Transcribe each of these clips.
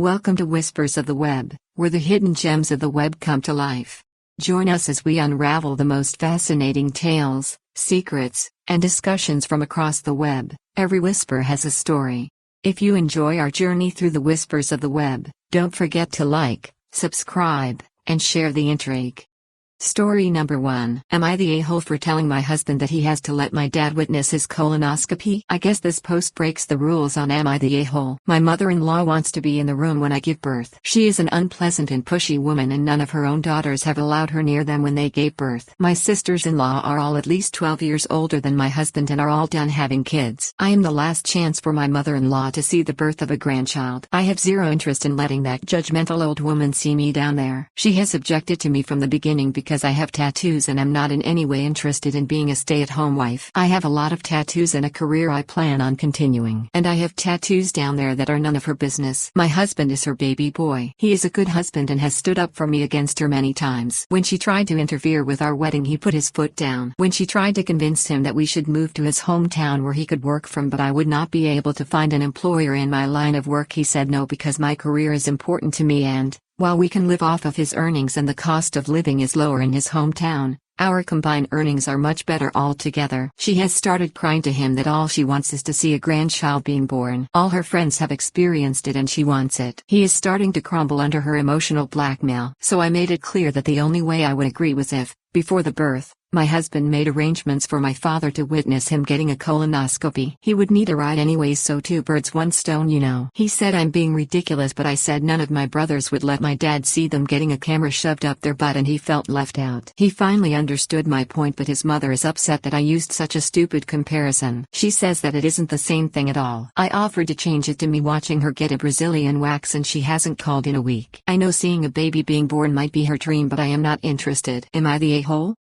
Welcome to Whispers of the Web, where the hidden gems of the web come to life. Join us as we unravel the most fascinating tales, secrets, and discussions from across the web. Every whisper has a story. If you enjoy our journey through the whispers of the web, don't forget to like, subscribe, and share the intrigue. Story number 1. Am I the a-hole for telling my husband that he has to let my dad witness his colonoscopy? I guess this post breaks the rules on Am I the a-hole? My mother-in-law wants to be in the room when I give birth. She is an unpleasant and pushy woman, and none of her own daughters have allowed her near them when they gave birth. My sisters-in-law are all at least 12 years older than my husband and are all done having kids. I am the last chance for my mother-in-law to see the birth of a grandchild. I have zero interest in letting that judgmental old woman see me down there. She has objected to me from the beginning because I have tattoos and am not in any way interested in being a stay-at-home wife. I have a lot of tattoos and a career I plan on continuing. And I have tattoos down there that are none of her business. My husband is her baby boy. He is a good husband and has stood up for me against her many times. When she tried to interfere with our wedding, he put his foot down. When she tried to convince him that we should move to his hometown where he could work from but I would not be able to find an employer in my line of work, he said no because my career is important to me and, while we can live off of his earnings and the cost of living is lower in his hometown, our combined earnings are much better altogether. She has started crying to him that all she wants is to see a grandchild being born. All her friends have experienced it and she wants it. He is starting to crumble under her emotional blackmail. So I made it clear that the only way I would agree was if, before the birth, my husband made arrangements for my father to witness him getting a colonoscopy. He would need a ride anyways, so two birds one stone, you know. He said I'm being ridiculous, but I said none of my brothers would let my dad see them getting a camera shoved up their butt and he felt left out. He finally understood my point, but his mother is upset that I used such a stupid comparison. She says that it isn't the same thing at all. I offered to change it to me watching her get a Brazilian wax and she hasn't called in a week. I know seeing a baby being born might be her dream, but I am not interested. Am I the a-hole?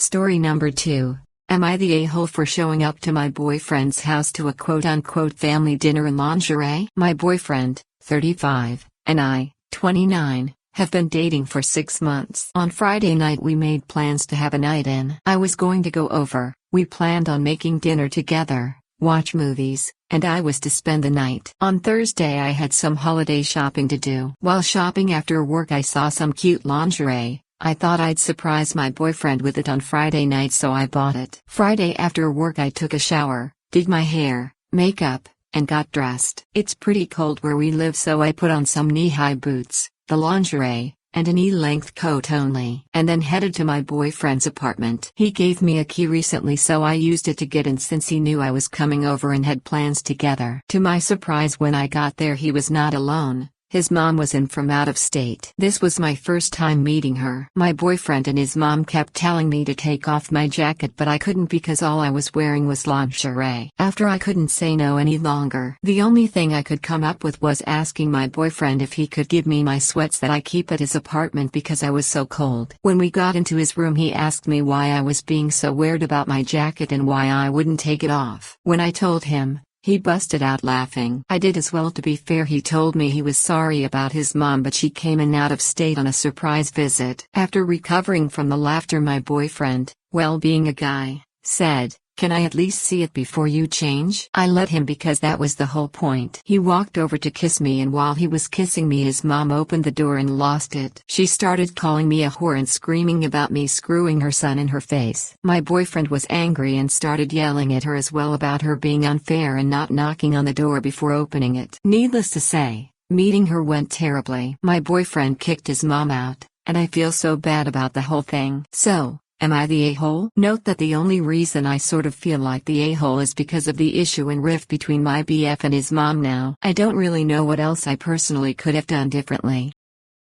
Story number 2. Am I the a-hole for showing up to my boyfriend's house to a quote-unquote family dinner in lingerie? My boyfriend, 35, and I, 29, have been dating for 6 months. On Friday night we made plans to have a night in. I was going to go over, we planned on making dinner together, watch movies, and I was to spend the night. On Thursday I had some holiday shopping to do. While shopping after work I saw some cute lingerie. I thought I'd surprise my boyfriend with it on Friday night, so I bought it. Friday after work I took a shower, did my hair, makeup, and got dressed. It's pretty cold where we live, so I put on some knee-high boots, the lingerie, and a knee-length coat only, and then headed to my boyfriend's apartment. He gave me a key recently, so I used it to get in since he knew I was coming over and had plans together. To my surprise, when I got there he was not alone. His mom was in from out of state. This was my first time meeting her. My boyfriend and his mom kept telling me to take off my jacket, but I couldn't because all I was wearing was lingerie. After I couldn't say no any longer, the only thing I could come up with was asking my boyfriend if he could give me my sweats that I keep at his apartment because I was so cold. When we got into his room he asked me why I was being so weird about my jacket and why I wouldn't take it off. When I told him, he busted out laughing. I did as well. To be fair, he told me he was sorry about his mom, but she came in out of state on a surprise visit. After recovering from the laughter, my boyfriend, well, being a guy, said, "Can I at least see it before you change?" I let him because that was the whole point. He walked over to kiss me, and while he was kissing me his mom opened the door and lost it. She started calling me a whore and screaming about me screwing her son in her face. My boyfriend was angry and started yelling at her as well about her being unfair and not knocking on the door before opening it. Needless to say, meeting her went terribly. My boyfriend kicked his mom out, and I feel so bad about the whole thing. So, am I the a-hole? Note that the only reason I sort of feel like the a-hole is because of the issue and rift between my BF and his mom now. I don't really know what else I personally could have done differently.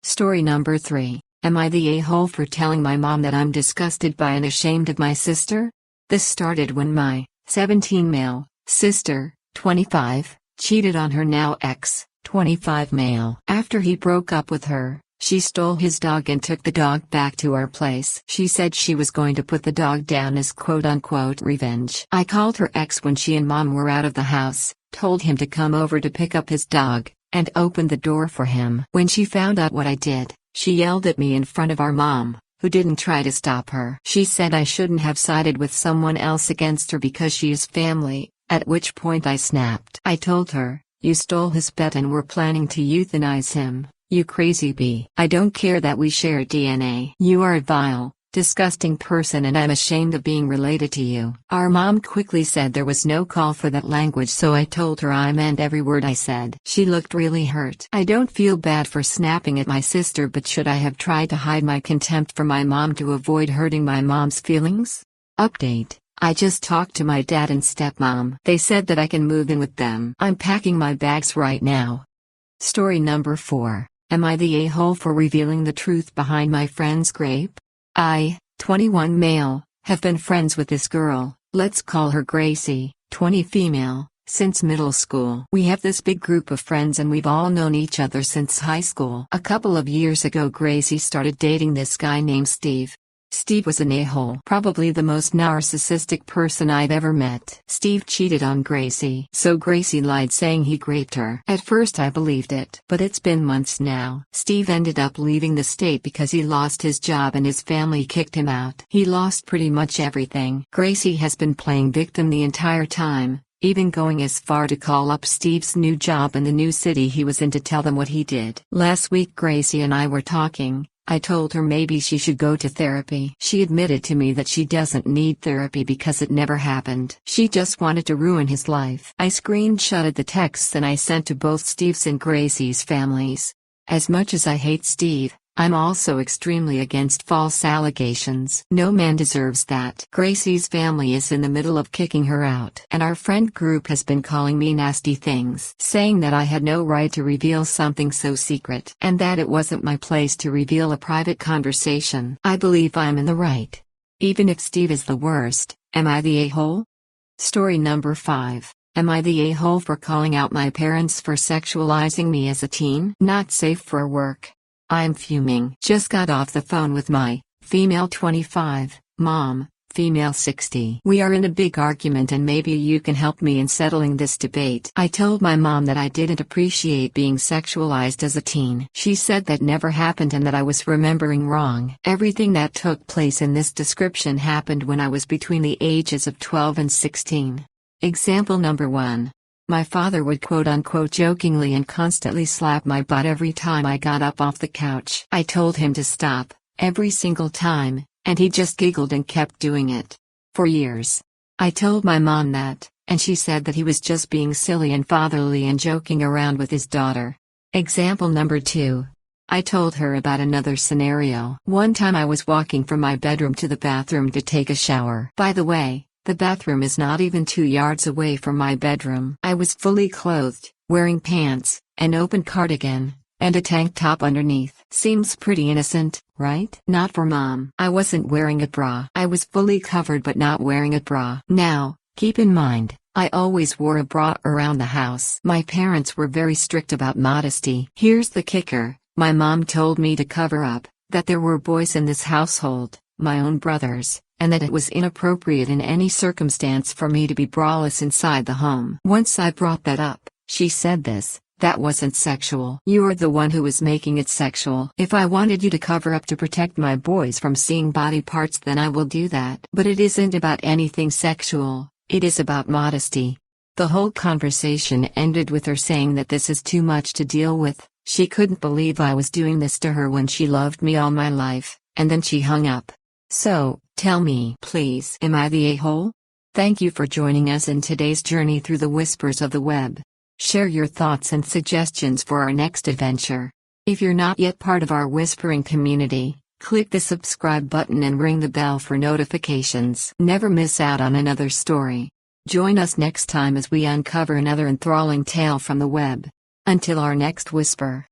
Story number 3. Am I the a-hole for telling my mom that I'm disgusted by and ashamed of my sister? This started when my 17 male sister, 25, cheated on her now ex, 25 male. After he broke up with her, she stole his dog and took the dog back to our place. She said she was going to put the dog down as quote-unquote revenge. I called her ex when she and mom were out of the house, told him to come over to pick up his dog, and opened the door for him. When she found out what I did, she yelled at me in front of our mom, who didn't try to stop her. She said I shouldn't have sided with someone else against her because she is family, at which point I snapped. I told her, You stole his pet and were planning to euthanize him, you crazy bee. I don't care that we share DNA. You are a vile, disgusting person and I'm ashamed of being related to you. Our mom quickly said there was no call for that language, so I told her I meant every word I said. She looked really hurt. I don't feel bad for snapping at my sister, but should I have tried to hide my contempt for my mom to avoid hurting my mom's feelings? Update: I just talked to my dad and stepmom. They said that I can move in with them. I'm packing my bags right now. Story number 4. Am I the a-hole for revealing the truth behind my friend's grape? I, 21 male, have been friends with this girl, let's call her Gracie, 20 female, since middle school. We have this big group of friends and we've all known each other since high school. A couple of years ago Gracie started dating this guy named Steve. Steve was an a-hole, probably the most narcissistic person I've ever met. Steve cheated on Gracie, so Gracie lied saying he raped her. At first I believed it, but it's been months now. Steve ended up leaving the state because he lost his job and his family kicked him out. He lost pretty much everything. Gracie has been playing victim the entire time, even going as far to call up Steve's new job in the new city he was in to tell them what he did. Last week Gracie and I were talking. I told her maybe she should go to therapy. She admitted to me that she doesn't need therapy because it never happened. She just wanted to ruin his life. I screenshotted the texts and I sent to both Steve's and Gracie's families. As much as I hate Steve, I'm also extremely against false allegations. No man deserves that. Gracie's family is in the middle of kicking her out. And our friend group has been calling me nasty things, saying that I had no right to reveal something so secret, and that it wasn't my place to reveal a private conversation. I believe I'm in the right. Even if Steve is the worst, am I the a-hole? Story number 5. Am I the a-hole for calling out my parents for sexualizing me as a teen? Not safe for work. I'm fuming. Just got off the phone with my female 25 mom, female 60. We are in a big argument and maybe you can help me in settling this debate. I told my mom that I didn't appreciate being sexualized as a teen. She said that never happened and that I was remembering wrong. Everything that took place in this description happened when I was between the ages of 12 and 16. Example number 1. My father would quote-unquote jokingly and constantly slap my butt every time I got up off the couch. I told him to stop, every single time, and he just giggled and kept doing it. For years. I told my mom that, and she said that he was just being silly and fatherly and joking around with his daughter. Example number 2. I told her about another scenario. One time I was walking from my bedroom to the bathroom to take a shower. By the way, the bathroom is not even 2 yards away from my bedroom. I was fully clothed, wearing pants, an open cardigan, and a tank top underneath. Seems pretty innocent, right? Not for mom. I wasn't wearing a bra. I was fully covered but not wearing a bra. Now, keep in mind, I always wore a bra around the house. My parents were very strict about modesty. Here's the kicker. My mom told me to cover up, that there were boys in this household, my own brothers, and that it was inappropriate in any circumstance for me to be braless inside the home. Once I brought that up, she said that wasn't sexual. You're the one who was making it sexual. If I wanted you to cover up to protect my boys from seeing body parts, then I will do that. But it isn't about anything sexual, it is about modesty. The whole conversation ended with her saying that this is too much to deal with. She couldn't believe I was doing this to her when she loved me all my life, and then she hung up. So, tell me, please, am I the a-hole? Thank you for joining us in today's journey through the whispers of the web. Share your thoughts and suggestions for our next adventure. If you're not yet part of our whispering community, click the subscribe button and ring the bell for notifications. Never miss out on another story. Join us next time as we uncover another enthralling tale from the web. Until our next whisper.